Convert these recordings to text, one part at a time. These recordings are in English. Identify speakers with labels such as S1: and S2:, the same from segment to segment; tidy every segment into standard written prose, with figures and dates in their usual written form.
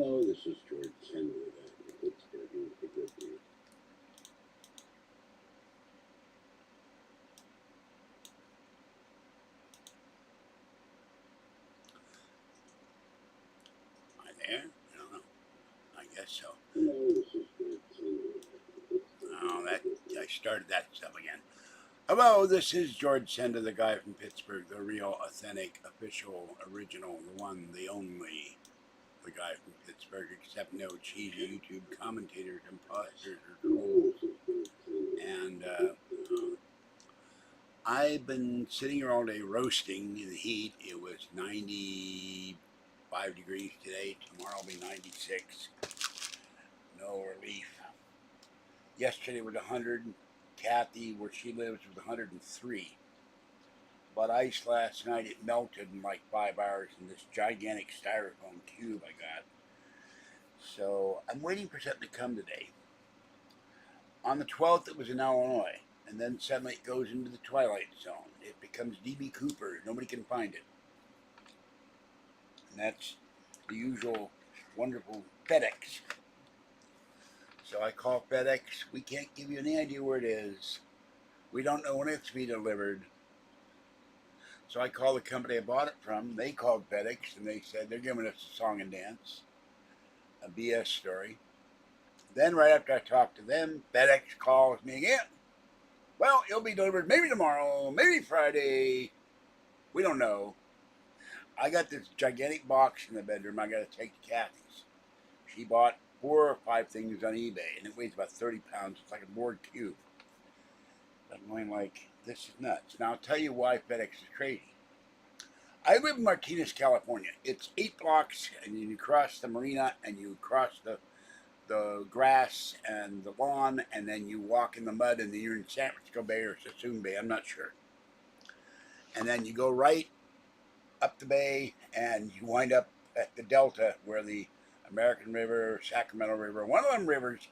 S1: Hello, this is George Senda in Pittsburgh. It's a good news.
S2: Am I there? I don't know. I guess so.
S1: Hello, this is George Senda.
S2: Oh, I started that stuff again. Hello, this is George Senda, the guy from Pittsburgh, the real, authentic, official, original, the one, the only, the guy from Pittsburgh, except no cheesy YouTube commentators, imposters, or trolls. And I've been sitting here all day roasting in the heat. It was 95 degrees today. Tomorrow will be 96. No relief. Yesterday was 100. Kathy, where she lives, was 103. But ice last night, it melted in like 5 hours in this gigantic styrofoam cube I got. So I'm waiting for something to come today. On the 12th, it was in Illinois. And then suddenly it goes into the twilight zone. It becomes D.B. Cooper. Nobody can find it. And that's the usual wonderful FedEx. So I call FedEx. We can't give you any idea where it is. We don't know when it's to be delivered. So I called the company I bought it from. They called FedEx and they said they're giving us a song and dance. A BS story. Then right after I talked to them, FedEx calls me again. Well, it'll be delivered maybe tomorrow, maybe Friday. We don't know. I got this gigantic box in the bedroom I got to take to Kathy's. She bought 4 or 5 things on eBay, and it weighs about 30 pounds. It's like a board cube. I'm going like, this is nuts. Now, I'll tell you why FedEx is crazy. I live in Martinez, California. It's 8 blocks, and you cross the marina, and you cross the grass and the lawn, and then you walk in the mud, and then you're in San Francisco Bay or Sassoon Bay, I'm not sure. And then you go right up the bay, and you wind up at the Delta, where the American River, Sacramento River, one of them rivers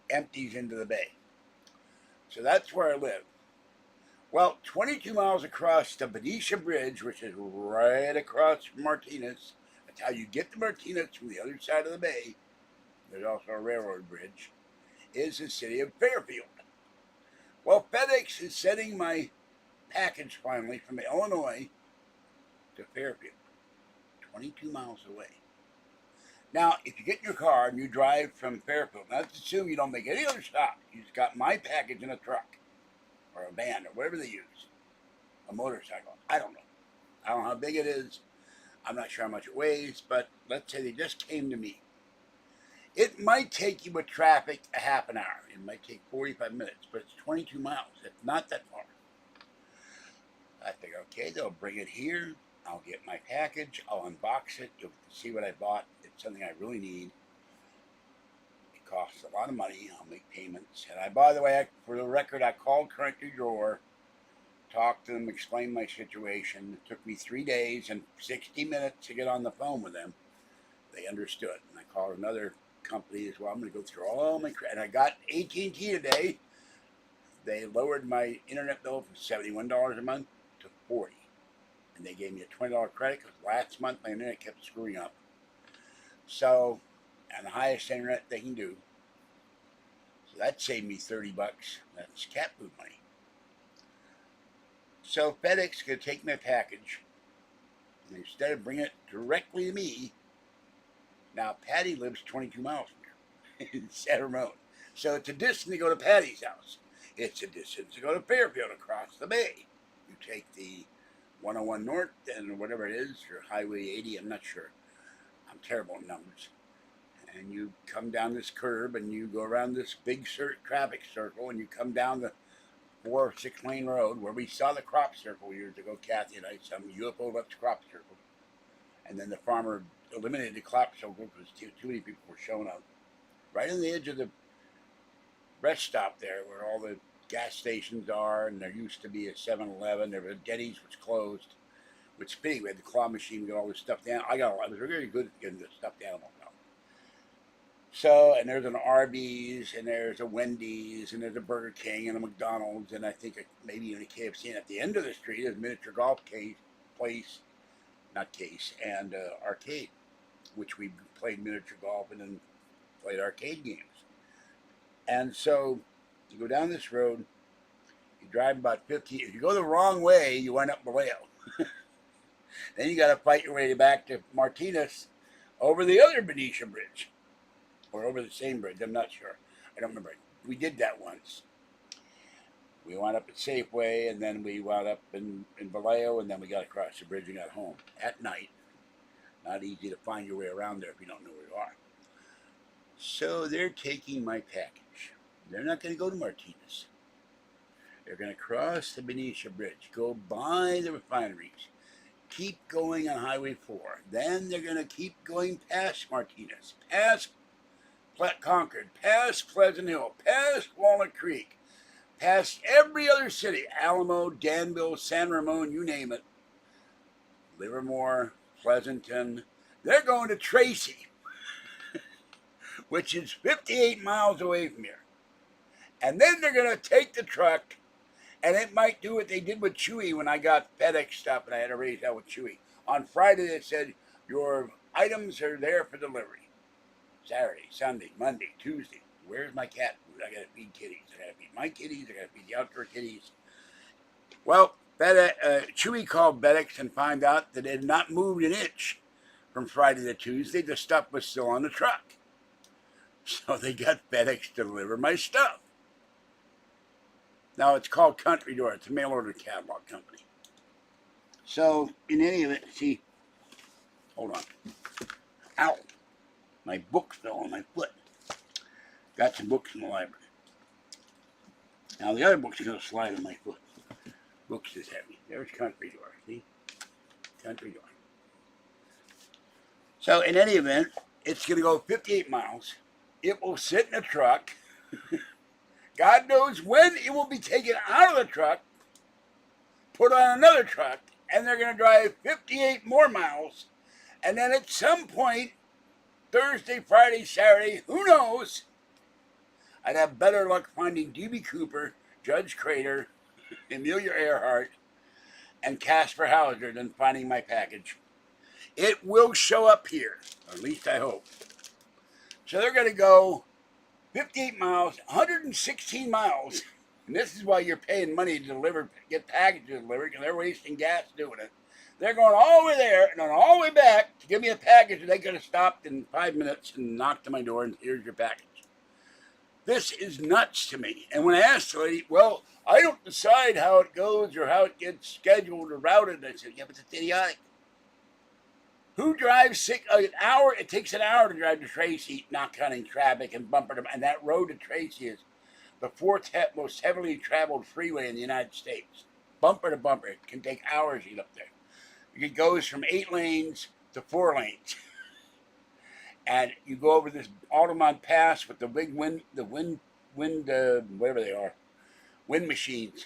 S2: empties into the bay. So that's where I live. Well, 22 miles across the Benicia Bridge, which is right across from Martinez, that's how you get to Martinez from the other side of the bay. There's also a railroad bridge, is the city of Fairfield. Well, FedEx is sending my package finally from Illinois to Fairfield, 22 miles away. Now, if you get in your car and you drive from Fairfield, let's assume you don't make any other stop. You just got my package in a truck or a van or whatever they use, a motorcycle. I don't know. I don't know how big it is. I'm not sure how much it weighs, but let's say they just came to me. It might take you with traffic a half an hour. It might take 45 minutes, but it's 22 miles. It's not that far. I figure, okay, they'll bring it here. I'll get my package. I'll unbox it. You'll see what I bought. It's something I really need. It costs a lot of money. I'll make payments. And by the way, for the record, I called Current to Drawer, talked to them, explained my situation. It took me 3 days and 60 minutes to get on the phone with them. They understood. And I called another company as well. I'm going to go through all my credit. And I got AT&T today. They lowered my internet bill from $71 a month to $40. And they gave me a $20 credit because last month my internet kept screwing up. So, and the highest internet they can do. So that saved me $30. That's cat food money. So FedEx is going to take my package, and instead of bringing it directly to me, now Patty lives 22 miles from here in Sacramento. So it's a distance to go to Patty's house. It's a distance to go to Fairfield across the bay. You take the 101 North and whatever it is, or Highway 80, I'm not sure. I'm terrible at numbers. And you come down this curb and you go around this big traffic circle and you come down the 4 or 6 lane road where we saw the crop circle years ago. Kathy and I, some UFO left the crop circle. And then the farmer eliminated the crop circle because too many people were showing up. Right on the edge of the rest stop there where all the gas stations are, and there used to be a 7-Eleven. There was a Denny's, which closed. Which pity, we had the claw machine to get all this stuff down. I was really good at getting this stuffed animal down. So, and there's an Arby's, and there's a Wendy's, and there's a Burger King, and a McDonald's, and I think maybe even a KFC. And at the end of the street is a miniature golf place, and arcade. which we played miniature golf and then played arcade games. And so you go down this road, you drive about 15. If you go the wrong way, you wind up Vallejo. Then you got to fight your way back to Martinez over the other Benicia Bridge, or over the same bridge. I'm not sure. I don't remember. We did that once. We wound up at Safeway, and then we wound up in Vallejo, and then we got across the bridge and got home at night. Not easy to find your way around there if you don't know where you are. So they're taking my package. They're not going to go to Martinez. They're going to cross the Benicia Bridge, go by the refineries, keep going on Highway 4. Then they're going to keep going past Martinez, past Concord, past Pleasant Hill, past Walnut Creek, past every other city, Alamo, Danville, San Ramon, you name it, Livermore, Pleasanton. They're going to TRACY, which is 58 miles away from here. And then they're going to take the truck, and it might do what they did with Chewy when I got FedEx stuff and I had to raise that with Chewy. On Friday, they said, your items are there for delivery. Saturday, Sunday, Monday, Tuesday. Where's my cat food? I got to feed kitties. I got to feed my kitties. I got to feed the outdoor kitties. Well, Chewy called FedEx and found out that it had not moved an inch from Friday to Tuesday. The stuff was still on the truck. So they got FedEx to deliver my stuff. Now, it's called Country Door. It's a mail-order catalog company. So, in any event, see, hold on. Ow. My book fell on my foot. Got some books in the library. Now, the other books are going to slide on my foot. Books is heavy. There's Country Door. See? Country Door. So, in any event, it's going to go 58 miles. It will sit in a truck. God knows when it will be taken out of the truck, put on another truck, and they're going to drive 58 more miles. And then at some point, Thursday, Friday, Saturday, who knows, I'd have better luck finding D.B. Cooper, Judge Crater, Amelia Earhart, and Casper Hauser than finding my package. It will show up here, or at least I hope. So they're going to go 58 miles, 116 miles, and this is why you're paying money to get packages delivered, because they're wasting gas doing it. They're going all the way there and then all the way back to give me a package, and they could have stopped in 5 minutes and knocked on my door and here's your package. This is nuts to me. And when I asked the lady, well, I don't decide how it goes or how it gets scheduled or routed, I said, yeah, but it's idiotic. Who drives an hour? It takes an hour to drive to TRACY, not counting traffic and bumper. And that road to TRACY is the fourth most heavily traveled freeway in the United States. Bumper to bumper. It can take hours to get up there. It goes from 8 lanes to 4 lanes. And you go over this Altamont Pass with the big whatever they are, wind machines.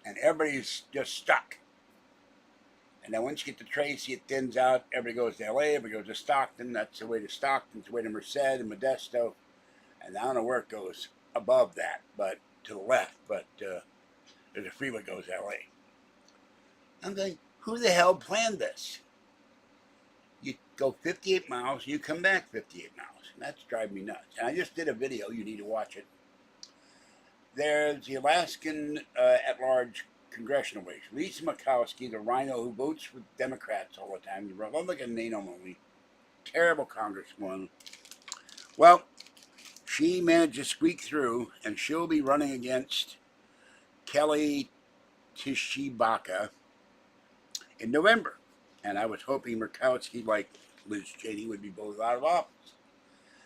S2: And everybody's just stuck. And then once you get to TRACY, it thins out. Everybody goes to LA, everybody goes to Stockton. That's the way to Stockton, it's the way to Merced and Modesto. And I don't know where it goes above that, but to the left. But there's a freeway that goes to LA. I'm going, who the hell planned this? You go 58 miles, you come back 58 miles. And that's driving me nuts. And I just did a video. You need to watch it. There's the Alaskan at-large congressional race. Lisa Murkowski, the rhino who votes with Democrats all the time, the Republican name only, terrible congresswoman. Well, she managed to squeak through, and she'll be running against Kelly Tshibaka in November. And I was hoping Murkowski, like Liz Cheney, would be both out of office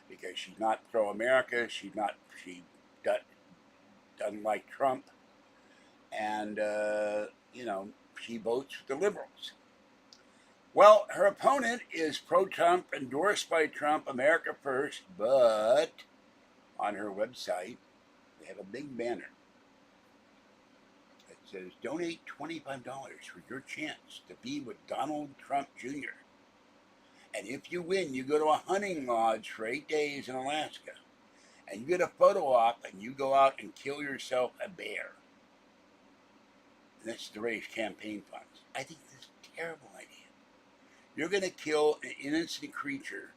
S2: because she's not pro-America. She doesn't like Trump. And, she votes with the liberals. Well, her opponent is pro-Trump, endorsed by Trump, America First, but on her website, they have a big banner that says, donate $25 for your chance to be with Donald Trump Jr. And if you win, you go to a hunting lodge for 8 days in Alaska. And you get a photo op and you go out and kill yourself a bear. And that's to raise campaign funds. I think this is a terrible idea. You're going to kill an innocent creature.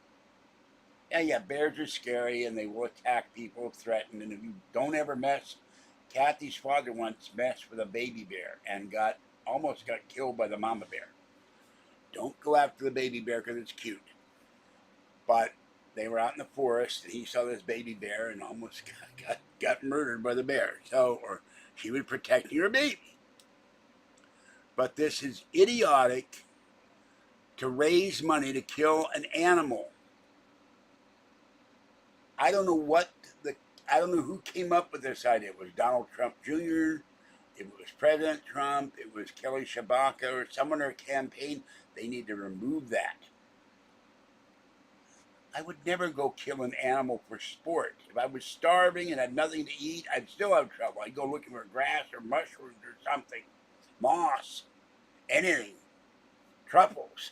S2: Yeah, bears are scary and they will attack people, threaten, and if you don't ever mess, Kathy's father once messed with a baby bear and almost got killed by the mama bear. Don't go after the baby bear because it's cute. But they were out in the forest and he saw this baby bear and almost got murdered by the bear. Or she was protecting her baby. But this is idiotic to raise money to kill an animal. I don't know who came up with this idea. It was Donald Trump Jr., it was President Trump, it was Kelly Shabaka or someone in her campaign. They need to remove that. I would never go kill an animal for sport. If I was starving and had nothing to eat, I'd still have trouble. I'd go looking for grass or mushrooms or something, moss, anything, truffles,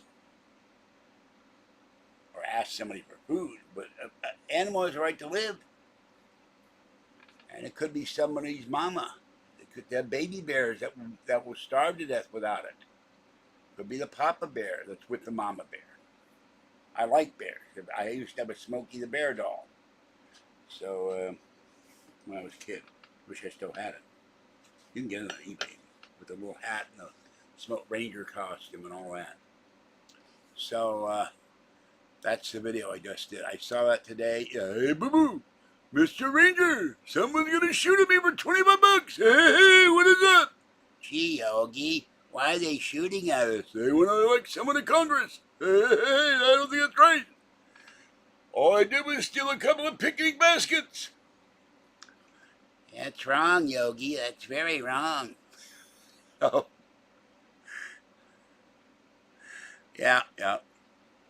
S2: or ask somebody for food. But an animal has a right to live. And it could be somebody's mama. It could have baby bears that will starve to death without it. It could be the papa bear that's with the mama bear. I like bears. I used to have a Smokey the Bear doll. So, when I was a kid, wish I still had it. You can get it on eBay with a little hat and a Smoke Ranger costume and all that. So, that's the video I just did. I saw that today. Hey, boo-boo, Mr. Ranger, someone's gonna shoot at me for 25 bucks. Hey, what is that? Gee, Yogi, why are they shooting at us? They want to elect someone to Congress. Hey, I don't think that's right. All I did was steal a couple of picnic baskets. That's wrong, Yogi. That's very wrong. Oh. Yeah.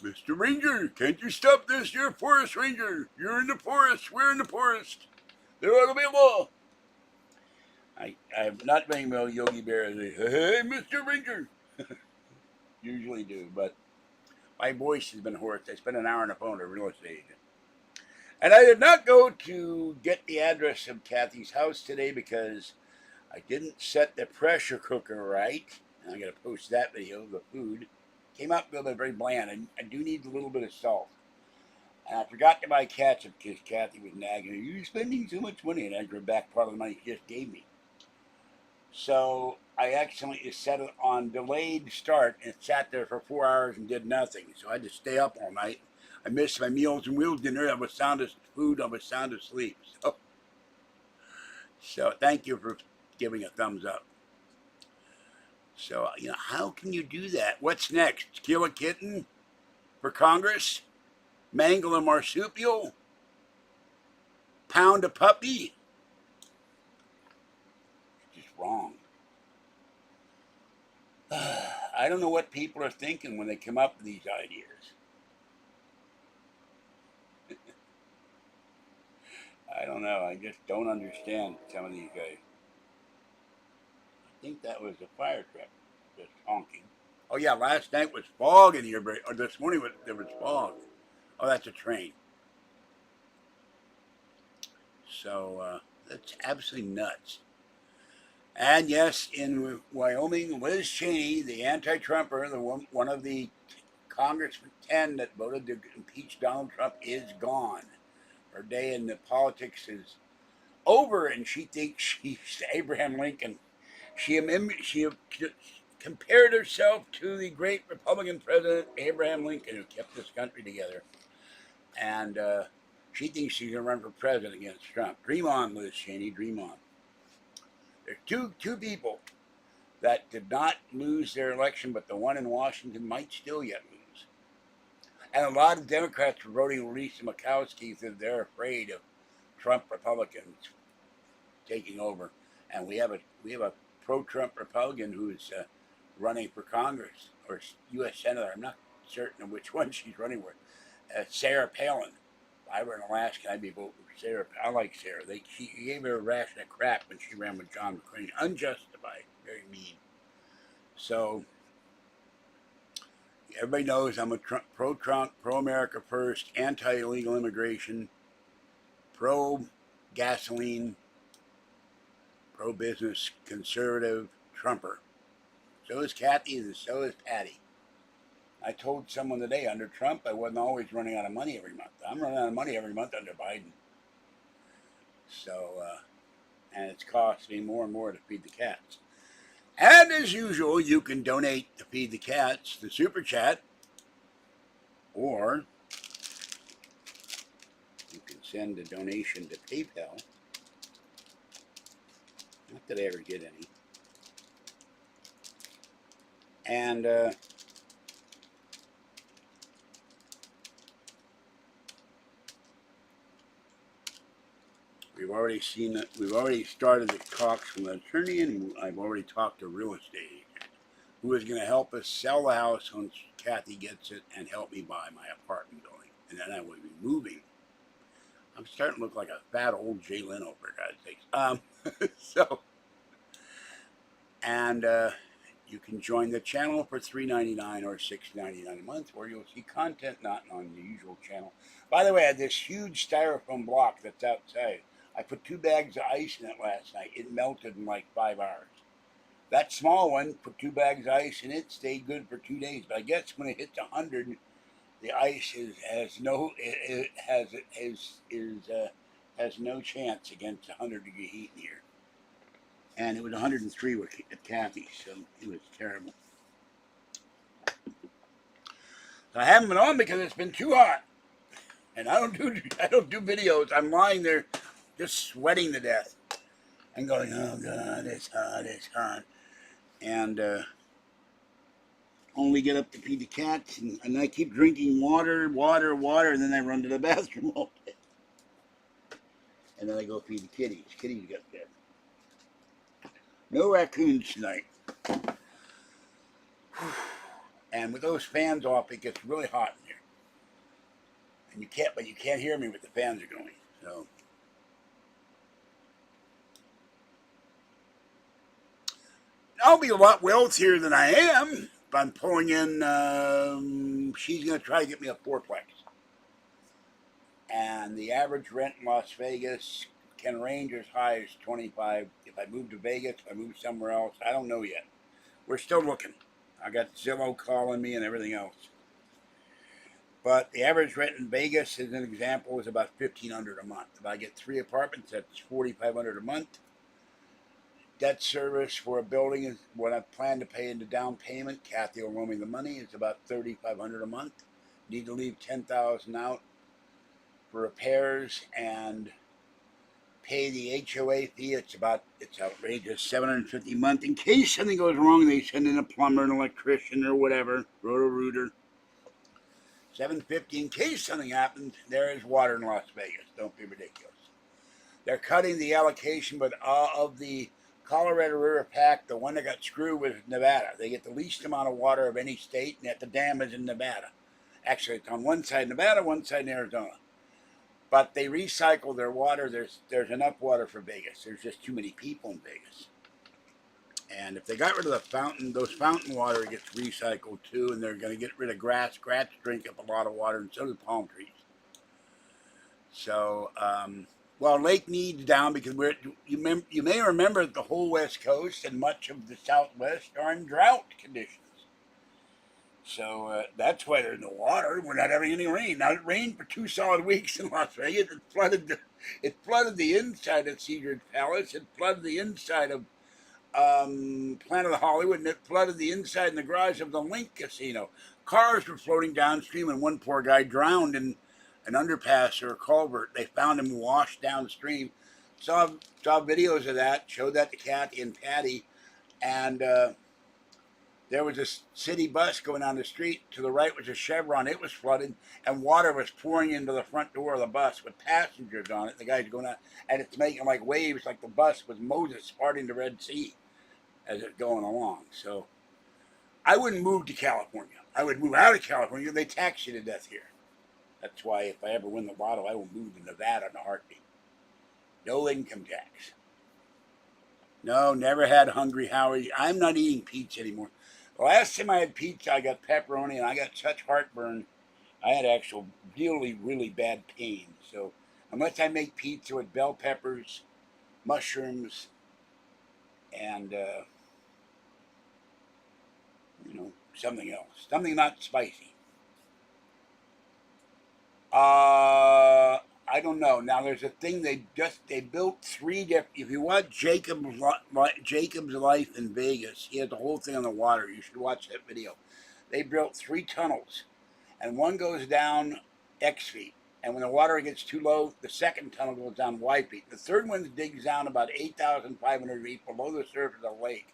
S2: Mr. Ranger, can't you stop this? You're a forest ranger. You're in the forest. We're in the forest. There ought to be a law. I'm not being well, Yogi Bear. Hey, Mr. Ranger. Usually do, but my voice has been hoarse. I spent an hour on the phone to a real estate agent. And I did not go to get the address of Kathy's house today because I didn't set the pressure cooker right. And I'm going to post that video of the food. Came out a little bit very bland. And I do need a little bit of salt. And I forgot to buy ketchup because Kathy was nagging. You're spending so much money. And I drew back part of the money she just gave me. So I accidentally set it on delayed start and it sat there for 4 hours and did nothing. So I had to stay up all night. I missed my Meals and Wheels dinner. I was sound asleep. I was sound asleep. So thank you for giving a thumbs up. So, how can you do that? What's next? Kill a kitten for Congress? Mangle a marsupial? Pound a puppy? It's just wrong. I don't know what people are thinking when they come up with these ideas. I don't know. I just don't understand some of these guys. I think that was a fire truck just honking. Oh yeah, last night was fog in here, or this morning there was fog. Oh, that's a train. So that's absolutely nuts. And yes, in Wyoming, Liz Cheney, the anti-Trumper, one of the Congressmen 10 that voted to impeach Donald Trump, is gone. Her day in the politics is over, and she thinks she's Abraham Lincoln. She compared herself to the great Republican president Abraham Lincoln, who kept this country together. And she thinks she's going to run for president against Trump. Dream on, Liz Cheney, dream on. There's two people that did not lose their election, but the one in Washington might still yet lose. And a lot of Democrats are voting Lisa Murkowski because they're afraid of Trump Republicans taking over. And we have a pro-Trump Republican who is running for Congress or U.S. Senator. I'm not certain of which one she's running with. Sarah Palin. If I were in Alaska, I'd be voting for Sarah. I like Sarah. She gave her a ration of crap when she ran with John McCain. Unjustified. Very mean. So everybody knows I'm a pro-Trump, pro-America first, anti-illegal immigration, pro-gasoline, pro-business, conservative, Trumper. So is Kathy and so is Patty. I told someone today, under Trump, I wasn't always running out of money every month. I'm running out of money every month under Biden. So, and it's costing me more and more to feed the cats. And as usual, you can donate to feed the cats, the Super Chat, or you can send a donation to PayPal. Not that I ever get any. And we've already seen that. We've already started the talks from the attorney, and I've already talked to real estate agent who is going to help us sell the house once Kathy gets it and help me buy my apartment building. And then I will be moving. I'm starting to look like a fat old Jay Leno, for God's sakes. So, and you can join the channel for $3.99 or $6.99 a month, where you'll see content not on the usual channel. By the way, I had this huge styrofoam block that's outside. I put 2 bags of ice in it last night. It melted in like 5 hours. That small one, put 2 bags of ice in it, stayed good for 2 days. But I guess when it hits 100, the ice has no chance against 100-degree heat in here. And it was 103 at Kathy, so it was terrible. So I haven't been on because it's been too hot, and I don't do videos. I'm lying there, just sweating to death, and going, oh God, it's hot, and only get up to feed the cats, and I keep drinking water, and then I run to the bathroom all day, and then I go feed the kitties. Kitties got fed. No raccoons tonight. And with those fans off, it gets really hot in here. And you can't hear me with the fans are going. So I'll be a lot wealthier than I am if I'm pulling in. She's going to try to get me a 4-plex. And the average rent in Las Vegas can range as high as $25. If I move to Vegas, if I move somewhere else, I don't know yet. We're still looking. I got Zillow calling me and everything else. But the average rent in Vegas, as an example, is about $1,500 a month. If I get 3 apartments, that's $4,500 a month. Debt service for a building is what I plan to pay into down payment. Kathy will loan me the money. It's about $3,500 a month. Need to leave $10,000 out for repairs and pay the HOA fee. It's outrageous, $750 a month. In case something goes wrong, they send in a plumber, an electrician, or whatever, Roto-Rooter. $750 in case something happens. There is water in Las Vegas. Don't be ridiculous. They're cutting the allocation, but of the Colorado River Pack, the one that got screwed was Nevada. They get the least amount of water of any state, and yet the dam is in Nevada. Actually, it's on one side in Nevada, one side in Arizona. But they recycle their water. There's enough water for Vegas. There's just too many people in Vegas. And if they got rid of the fountain, those fountain water gets recycled too, and they're going to get rid of grass. Grass drink up a lot of water, and so do palm trees. So, well, Lake Mead's down because you may remember that the whole West Coast and much of the Southwest are in drought conditions. So that's why there's no water. We're not having any rain. Now, it rained for 2 solid weeks in Las Vegas. It flooded the inside of Caesar's Palace. It flooded the inside of Planet of Hollywood, and it flooded the inside and the garage of the Link Casino. Cars were floating downstream, and one poor guy drowned in an underpass or a culvert. They found him washed downstream. Saw videos of that, showed that to Kathy and Patty, and there was a city bus going down the street. To the right was a Chevron. It was flooded, and water was pouring into the front door of the bus with passengers on it. The guy's going out, and it's making like waves, like the bus was Moses parting the Red Sea as it's going along. So I wouldn't move to California. I would move out of California. They tax you to death here. That's why if I ever win the lotto, I will move to Nevada in a heartbeat. No income tax. No, never had Hungry Howard. I'm not eating pizza anymore. The last time I had pizza, I got pepperoni, and I got such heartburn. I had actual really, really bad pain. So unless I make pizza with bell peppers, mushrooms, and You know, something else, something not spicy. I don't know. Now there's a thing they built three different. If you watch Jacob's life in Vegas, he had the whole thing on the water. You should watch that video. They built three tunnels, and one goes down X feet. And when the water gets too low, the second tunnel goes down Y feet. The third one digs down about 8,500 feet below the surface of the lake,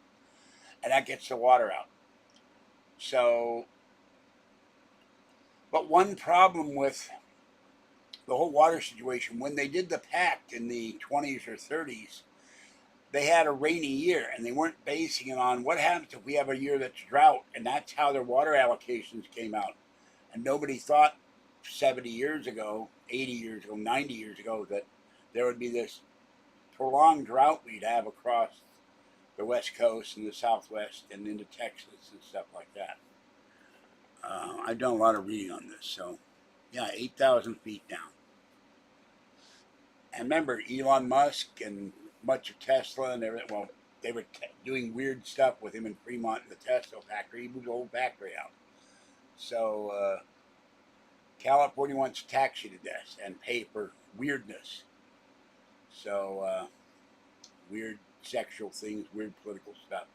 S2: and that gets the water out. So, but one problem with the whole water situation, when they did the pact in the 20s or 30s, they had a rainy year, and they weren't basing it on what happens if we have a year that's drought, and that's how their water allocations came out. And nobody thought 70 years ago, 80 years ago, 90 years ago that there would be this prolonged drought we'd have across the West Coast and the Southwest and into Texas and stuff like that. I've done a lot of reading on this, so yeah, 8,000 feet down. And remember, Elon Musk and much of Tesla and everything, well, they were doing weird stuff with him in Fremont in the Tesla factory. He moved the whole factory out. So, California wants to tax you to death and pay for weirdness. So, weird sexual things, weird political stuff.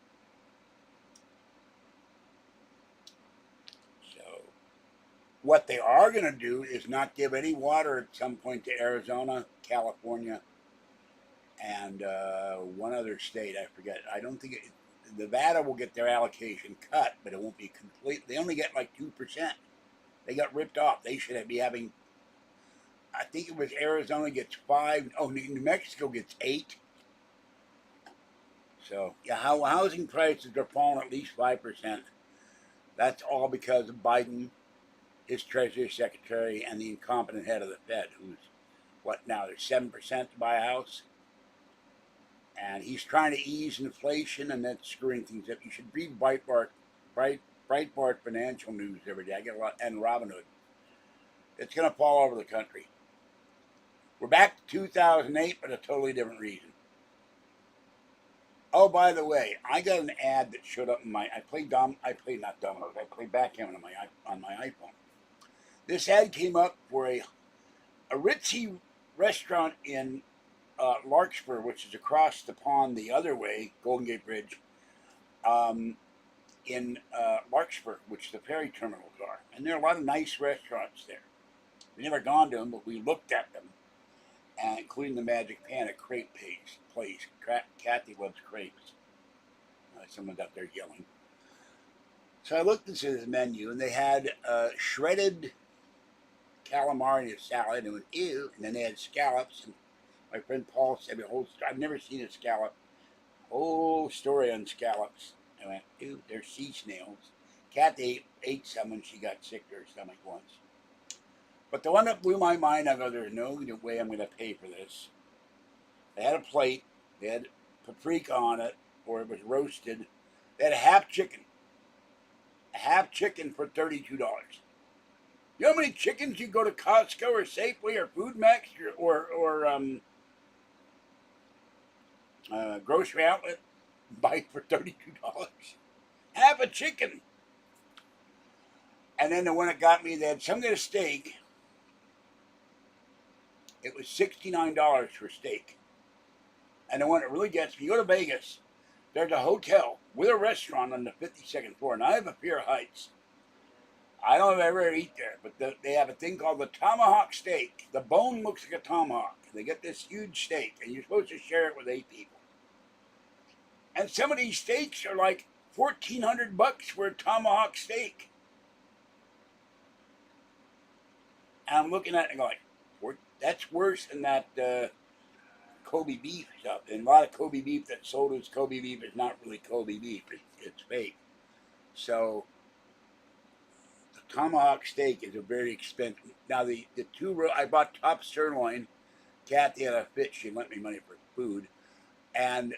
S2: So, what they are going to do is not give any water at some point to Arizona, California, and one other state, I forget. I don't think Nevada will get their allocation cut, but it won't be complete. They only get like 2%. They got ripped off. They should be having, I think it was Arizona gets 5. Oh, New Mexico gets 8. So, yeah, how housing prices are falling at least 5%. That's all because of Biden, his Treasury Secretary, and the incompetent head of the Fed, who's, what now, there's 7% to buy a house? And he's trying to ease inflation, and that's screwing things up. You should read Breitbart financial news every day. I get a lot, and Robinhood. It's going to fall over the country. We're back to 2008, but a totally different reason. Oh, by the way, I got an ad that showed up in my. I played not dominoes. I played backgammon on my iPhone. This ad came up for a ritzy restaurant in Larkspur, which is across the pond the other way, Golden Gate Bridge, in Larkspur, which the ferry terminals are. And there are a lot of nice restaurants there. We've never gone to them, but we looked at them, and including the Magic Pan, a crepe place. Kathy loves crepes. Someone's out there yelling. So I looked into this menu, and they had shredded calamari in a salad, and went, ew. And then they had scallops, and my friend Paul said the whole story. I've never seen a scallop. Whole story on scallops. I went, ew, they're sea snails. Kathy ate some when she got sick to her stomach once. But the one that blew my mind, I go, there's no way I'm going to pay for this. They had a plate. They had paprika on it, or it was roasted. They had a half chicken. A half chicken for $32. You know how many chickens you go to Costco or Safeway or Food Max or grocery outlet and buy for $32? Half a chicken. And then the one that got me, they had some kind of steak. It was $69 for steak. And the one that really gets me, you go to Vegas, there's a hotel with a restaurant on the 52nd floor, and I have a fear of heights. I don't ever eat there, but they have a thing called the tomahawk steak. The bone looks like a tomahawk. They get this huge steak, and you're supposed to share it with 8 people. And some of these steaks are like $1,400 for a tomahawk steak. And I'm looking at it and going, that's worse than that Kobe beef stuff. And a lot of Kobe beef that's sold as Kobe beef is not really Kobe beef. It's fake. So the tomahawk steak is a very expensive. Now the two I bought top sirloin. Kathy had a fit. She lent me money for food, and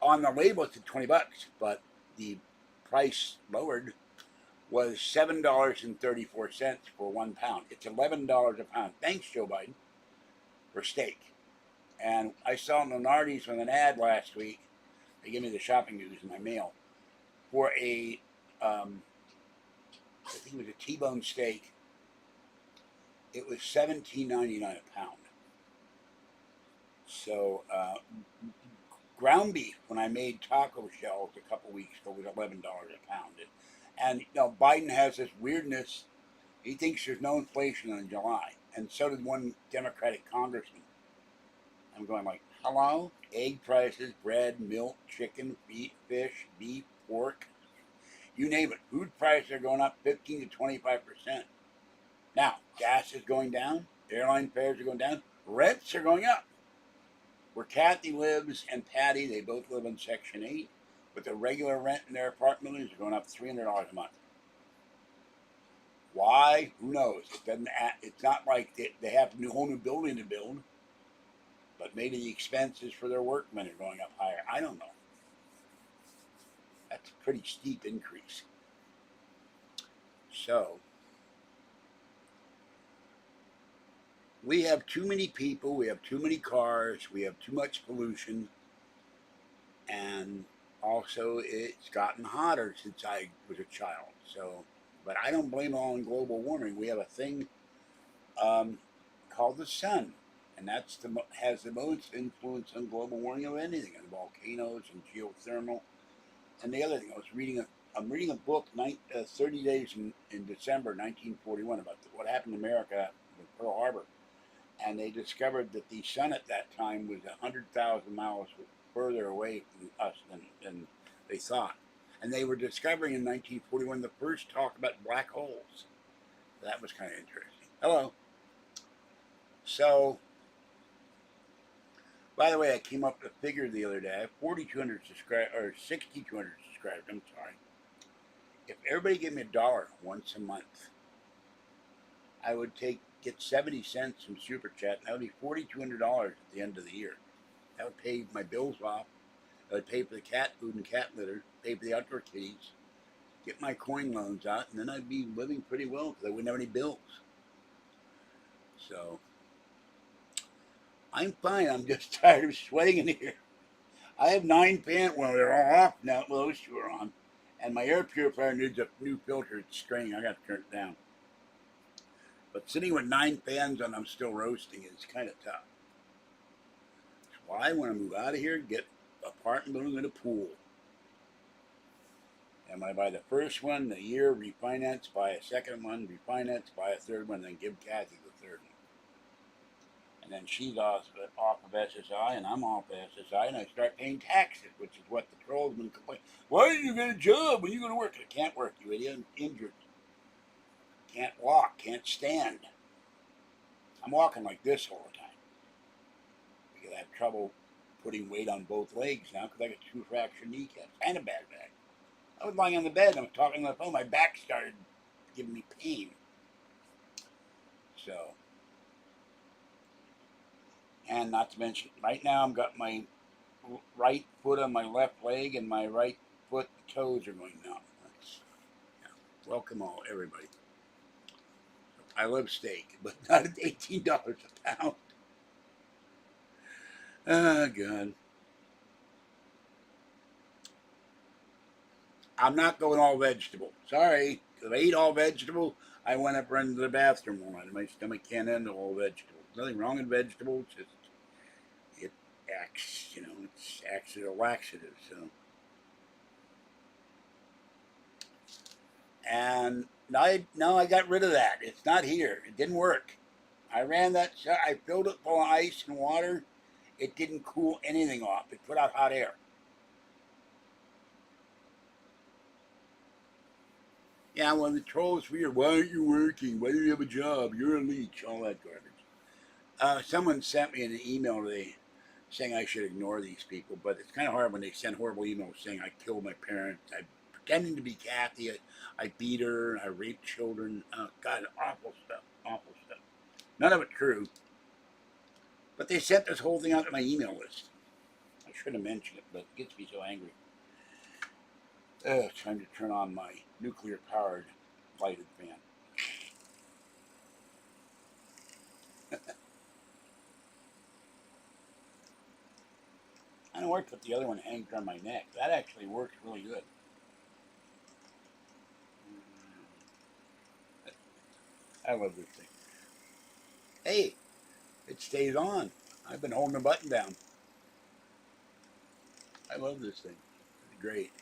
S2: on the label it's $20, but the price lowered was $7.34 for 1 pound. It's $11 a pound. Thanks, Joe Biden, for steak. And I saw Lenardi's with an ad last week. They gave me the shopping news in my mail for a I think it was a T-bone steak. It was $17.99 a pound. So ground beef, when I made taco shells a couple weeks ago, was $11 a pound. And you know, Biden has this weirdness. He thinks there's no inflation in July, and so did one Democratic congressman. I'm going like, hello? Egg prices, bread, milk, chicken, fish, beef, pork, you name it. Food prices are going up 15 to 25%. Now, gas is going down. Airline fares are going down. Rents are going up. Where Kathy lives and Patty, they both live in Section 8, but the regular rent in their apartment is going up $300 a month. Why? Who knows? It doesn't. It's not like they have a whole new building to build, but maybe the expenses for their workmen are going up higher. I don't know. That's a pretty steep increase. So we have too many people, we have too many cars, we have too much pollution, and also it's gotten hotter since I was a child. So, but I don't blame it all on global warming. We have a thing called the sun, and that's has the most influence on global warming of anything, and volcanoes and geothermal. And the other thing, I'm reading a book, 30 Days in December 1941, about what happened in America with Pearl Harbor. And they discovered that the sun at that time was 100,000 miles further away from us than they thought. And they were discovering in 1941 the first talk about black holes. That was kind of interesting. Hello. So, by the way, I came up with a figure the other day. I have 4,200 subscribers, or 6,200 subscribers, I'm sorry. If everybody gave me $1 once a month, I would get 70 cents from Super Chat, and that would be $4,200 at the end of the year. That would pay my bills off. That would pay for the cat food and cat litter, pay for the outdoor kitties, get my coin loans out, and then I'd be living pretty well because I wouldn't have any bills. So, I'm fine. I'm just tired of sweating in here. I have 9 pants. Well, they're all off now. Well, those 2 are on. And my air purifier needs a new filter. It's straining. I got to turn it down. But sitting with 9 fans on, I'm still roasting. It's kind of tough. That's why I want to move out of here, get an apartment building with a pool. And when I buy the first one, a year, refinance, buy a second one, refinance, buy a third one, then give Kathy the third one. And then she's off of SSI, and I'm off of SSI, and I start paying taxes, which is what the trolls been complaining. Why didn't you get a job? When are you going to work? I can't work, you idiot. I'm injured. Can't walk. Can't stand. I'm walking like this all the time. Because I have trouble putting weight on both legs now because I got 2 fractured kneecaps and a bad back. I was lying on the bed and I was talking on the phone. My back started giving me pain. So, and not to mention, right now I've got my right foot on my left leg and my right foot toes are going numb. Yeah. Welcome all, everybody. I love steak, but not at $18 a pound. Oh, God. I'm not going all vegetable. Sorry. If I eat all vegetable, I went up running to the bathroom one night. My stomach can't handle all vegetables. Nothing wrong with vegetables. Just it acts, it acts as a laxative. So, and now I got rid of that. It's not here. It didn't work. I ran that. I filled it full of ice and water. It didn't cool anything off. It put out hot air. Yeah, well, the trolls weird. Why aren't you working? Why do you have a job? You're a leech. All that garbage. Someone sent me an email today saying I should ignore these people, but it's kind of hard when they send horrible emails saying I killed my parents. I'm pretending to be Kathy. I beat her. I raped children. Oh, God, awful stuff. Awful stuff. None of it true. But they sent this whole thing out to my email list. I should have mentioned it, but it gets me so angry. Time to turn on my nuclear-powered lighted fan. I don't know where I put the other one hangs around my neck. That actually works really good. I love this thing. Hey, it stays on. I've been holding the button down. I love this thing. It's great.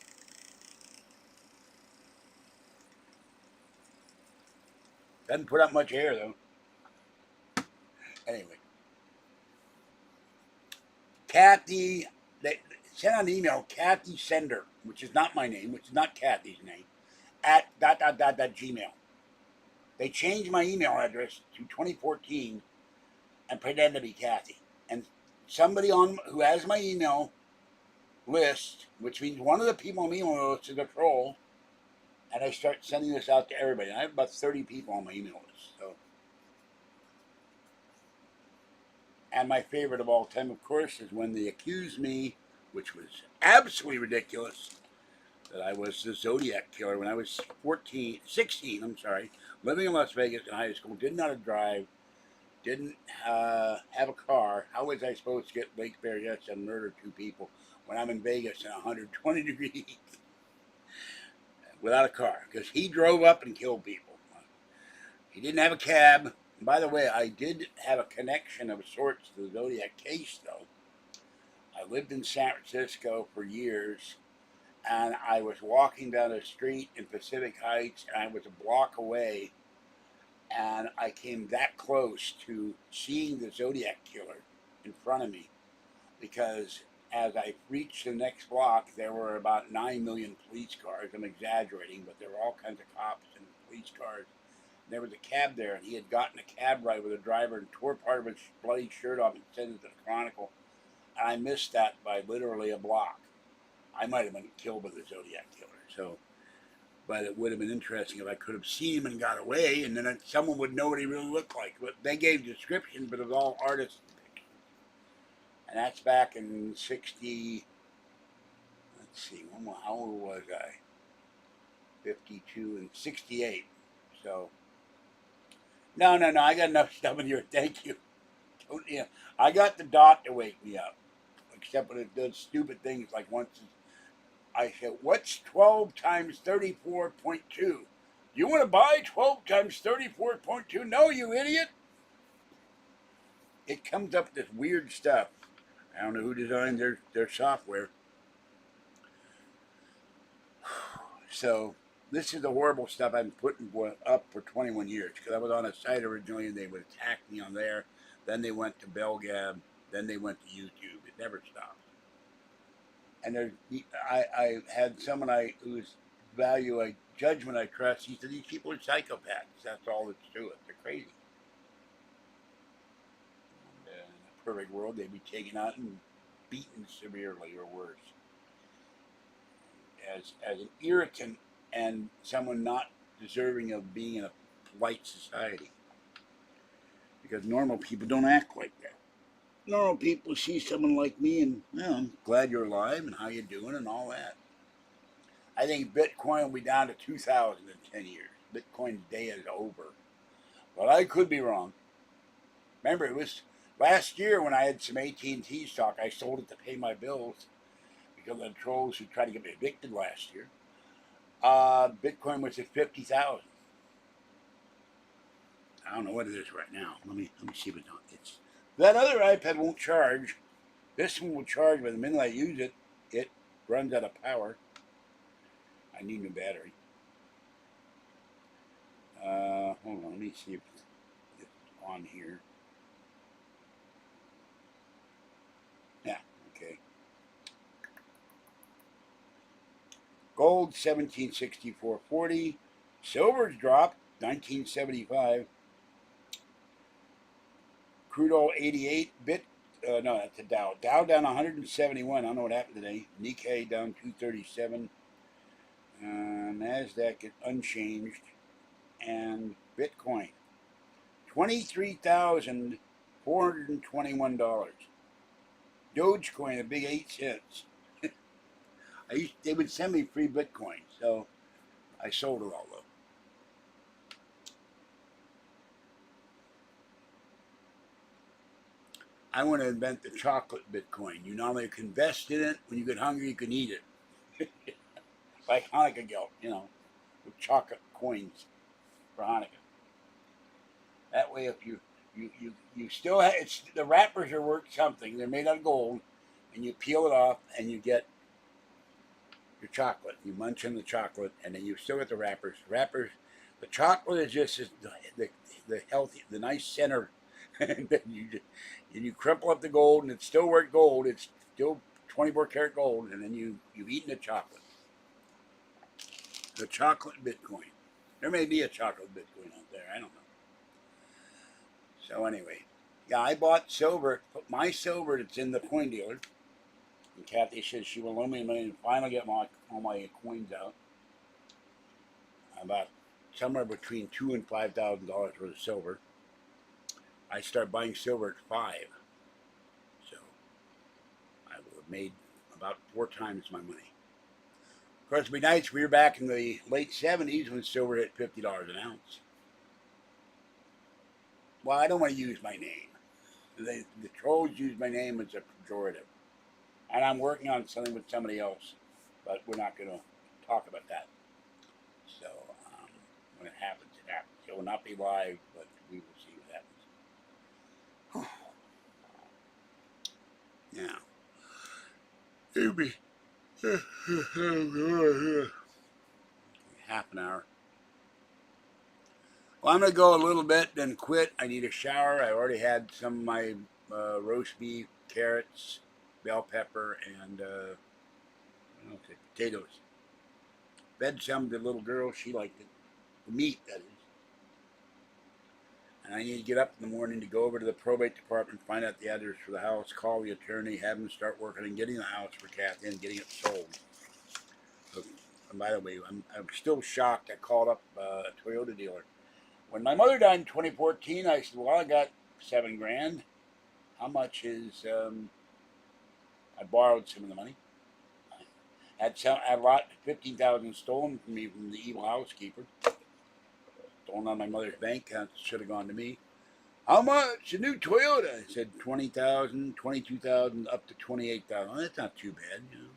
S2: Doesn't put out much air though. Anyway, Kathy, they sent out an email, Kathy Sender, which is not my name, which is not Kathy's name, at .. They changed my email address to 2014 and pretend to be Kathy. And somebody on who has my email list, which means one of the people on my email list is a troll, and I start sending this out to everybody. And I have about 30 people on my email list. So, and my favorite of all time, of course, is when they accused me, which was absolutely ridiculous, that I was the Zodiac killer when I was 16, living in Las Vegas in high school, didn't know how to drive, didn't have a car. How was I supposed to get Lake Berryessa and murder 2 people when I'm in Vegas in 120 degrees without a car? Because he drove up and killed people. He didn't have a cab. And by the way, I did have a connection of sorts to the Zodiac case, though. I lived in San Francisco for years, and I was walking down a street in Pacific Heights, and I was a block away, and I came that close to seeing the Zodiac killer in front of me, because as I reached the next block, there were about 9 million police cars. I'm exaggerating, but there were all kinds of cops and police cars. There was a cab there, and he had gotten a cab ride with a driver and tore part of his bloody shirt off and sent it to the Chronicle. And I missed that by literally a block. I might have been killed by the Zodiac killer. So, but it would have been interesting if I could have seen him and got away, and then someone would know what he really looked like. But they gave descriptions, but it was all artist depictions. And that's back in 60. Let's see, how old was I? 52 and 68. So, no. I got enough stuff in here. Thank you. Don't, yeah, I got the dot to wake me up. Except when it does stupid things like once I said, "What's 12 times 34.2? You want to buy 12 times 34.2? No, you idiot." It comes up with this weird stuff. I don't know who designed their software. So this is the horrible stuff I've been putting up for 21 years, because I was on a site originally and they would attack me on there. Then they went to Belgab. Then they went to YouTube. It never stopped. And I had someone whose judgment I trust. He said, these people are psychopaths. That's all that's to it. They're crazy. And, in a perfect world, they'd be taken out and beaten severely or worse. As an irritant and someone not deserving of being in a polite society. Because normal people don't act like that. Normal people see someone like me and, I'm glad you're alive and how you doing and all that. I think Bitcoin will be down to 2,000 in 10 years. Bitcoin's day is over. But I could be wrong. Remember, it was last year when I had some AT&T stock, I sold it to pay my bills because of the trolls who tried to get me evicted last year. Bitcoin was at 50,000. I don't know what it is right now. Let me see what it's. That other iPad won't charge. This one will charge, but the minute I use it, it runs out of power. I need a new battery. Hold on, let me see if it's on here. Yeah, okay. Gold 1764.40. Silver's dropped 1975. Crude oil 88. No, that's a Dow. Dow down 171. I don't know what happened today. Nikkei down 237. Nasdaq unchanged. And Bitcoin $23,421. Dogecoin a big 8 cents. They would send me free Bitcoin, so I sold it all though. I want to invent the chocolate Bitcoin. You not only can invest in it, when you get hungry, you can eat it. Like Hanukkah gelt, with chocolate coins for Hanukkah. That way, if you still have, it's the wrappers are worth something. They're made out of gold, and you peel it off, and you get your chocolate. You munch on the chocolate, and then you still get the wrappers. The chocolate is just the healthy, the nice center. And then you crumple up the gold, and it's still worth gold. It's still 24 karat gold, and then you've eaten the chocolate. The chocolate Bitcoin. There may be a chocolate Bitcoin out there. I don't know. So anyway, yeah, I bought silver. Put my silver that's in the coin dealer. And Kathy says she will loan me money and finally get all my coins out. About somewhere between $2,000 and $5,000 worth of silver. I start buying silver at $5. So I would have made about 4 times my money. Of course, it'd be nice. We were back in the late 70s when silver hit $50 an ounce. Well, I don't want to use my name. The trolls use my name as a pejorative. And I'm working on something with somebody else, but we're not going to talk about that. So when it happens, it happens. It will not be live, but we will see what happens. Now, it'll be half an hour. Well, I'm going to go a little bit, then quit. I need a shower. I already had some of my roast beef, carrots, bell pepper, and potatoes. Fed some to the little girl. She liked it. The meat, that is. And I need to get up in the morning to go over to the probate department, find out the address for the house, call the attorney, have him start working on getting the house for Kathy and getting it sold. So, and by the way, I'm still shocked. I called up a Toyota dealer. When my mother died in 2014, I said, well, I got $7 grand. How much is, I borrowed some of the money. I had a lot, 15,000 stolen from me from the evil housekeeper. Stolen on my mother's bank account, should have gone to me. How much? A new Toyota? I said 20,000, 22,000, up to 28,000. Well, that's not too bad. You know.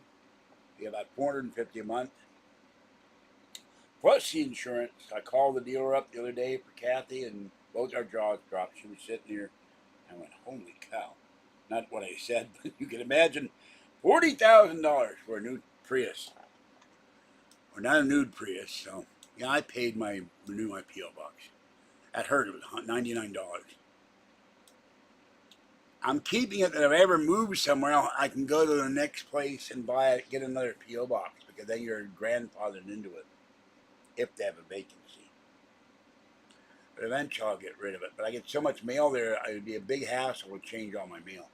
S2: You have about $450 a month. Plus the insurance. I called the dealer up the other day for Kathy, and both our jaws dropped. She was sitting here. I went, holy cow. Not what I said, but you can imagine $40,000 for a new Prius. Or not a nude Prius. So, yeah, I paid renew my P.O. box. At her, it was $99. I'm keeping it that if I ever move somewhere, I can go to the next place and buy it, get another P.O. box, because then you're grandfathered into it if they have a vacancy. But eventually I'll get rid of it. But I get so much mail there, it would be a big hassle to change all my mail.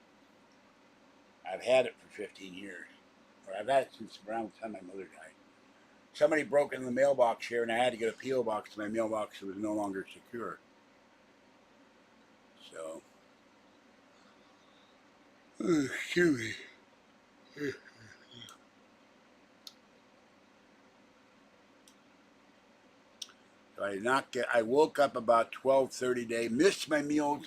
S2: I've had it for 15 years. Or I've had it since around the time my mother died. Somebody broke into the mailbox here, and I had to get a P.O. box. My mailbox was no longer secure. So, excuse me. So I woke up about 12:30 today. Missed my meals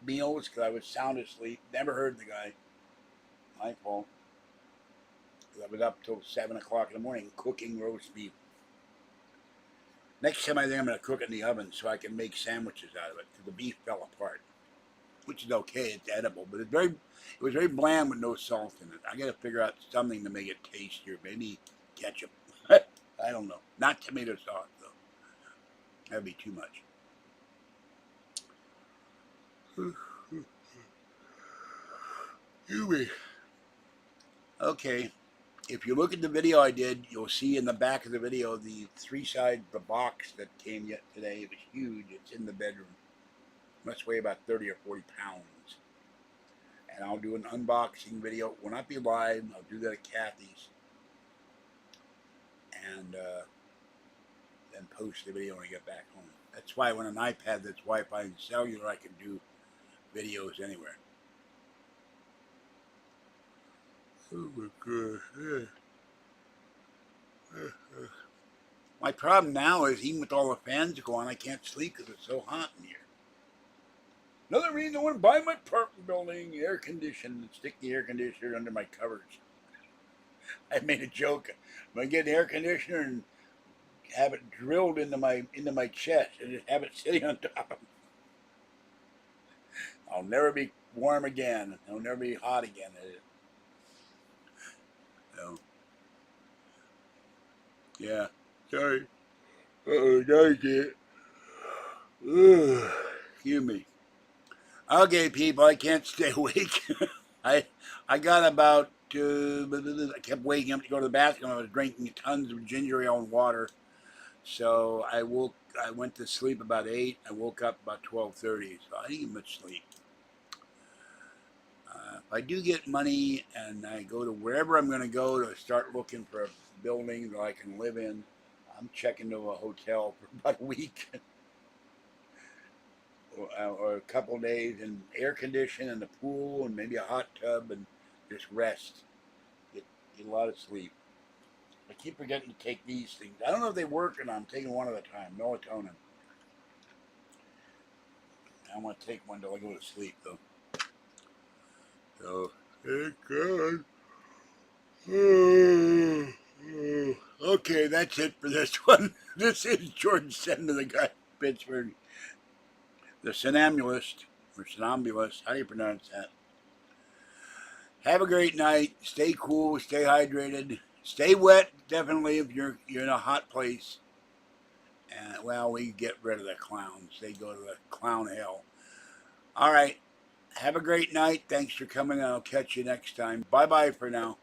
S2: because I was sound asleep. Never heard the guy. My fault. I was up till 7 o'clock in the morning cooking roast beef. Next time I think I'm going to cook it in the oven so I can make sandwiches out of it because the beef fell apart, which is okay. It's edible, but it was very bland with no salt in it. I got to figure out something to make it tastier. Maybe ketchup. I don't know. Not tomato sauce though. That'd be too much. Okay. If you look at the video I did, you'll see in the back of the video the the box that came yet today. It was huge. It's in the bedroom. It must weigh about 30 or 40 pounds. And I'll do an unboxing video. It will not be live. I'll do that at Kathy's. And then post the video when I get back home. That's why when an iPad that's Wi-Fi and cellular, I can do videos anywhere. Oh my God. My problem now is even with all the fans going, I can't sleep because it's so hot in here. Another reason I want to buy my apartment building, air conditioned, and stick the air conditioner under my covers. I made a joke. I'm going to get an air conditioner and have it drilled into my chest and just have it sitting on top of me. I'll never be warm again. I'll never be hot again. So, yeah. Sorry. Now excuse me. Okay, people, I can't stay awake. I got about. I kept waking up to go to the bathroom. I was drinking tons of ginger ale and water. So I went to sleep about 8. I woke up about 12:30. So I didn't get much sleep. If I do get money and I go to wherever I'm going to go to start looking for a building that I can live in, I'm checking into a hotel for about a week or a couple of days and air condition and the pool and maybe a hot tub and just rest. Get a lot of sleep. I keep forgetting to take these things. I don't know if they work or not. I'm taking one at a time. Melatonin. I want to take one till I go to sleep, though. So, thank God. Okay, that's it for this one. This is George Senda, the guy in Pittsburgh. The somnambulist, or somnambulist. How do you pronounce that? Have a great night. Stay cool. Stay hydrated. Stay wet, definitely, if you're in a hot place. And, well, we get rid of the clowns. They go to the clown hell. All right. Have a great night. Thanks for coming. I'll catch you next time. Bye-bye for now.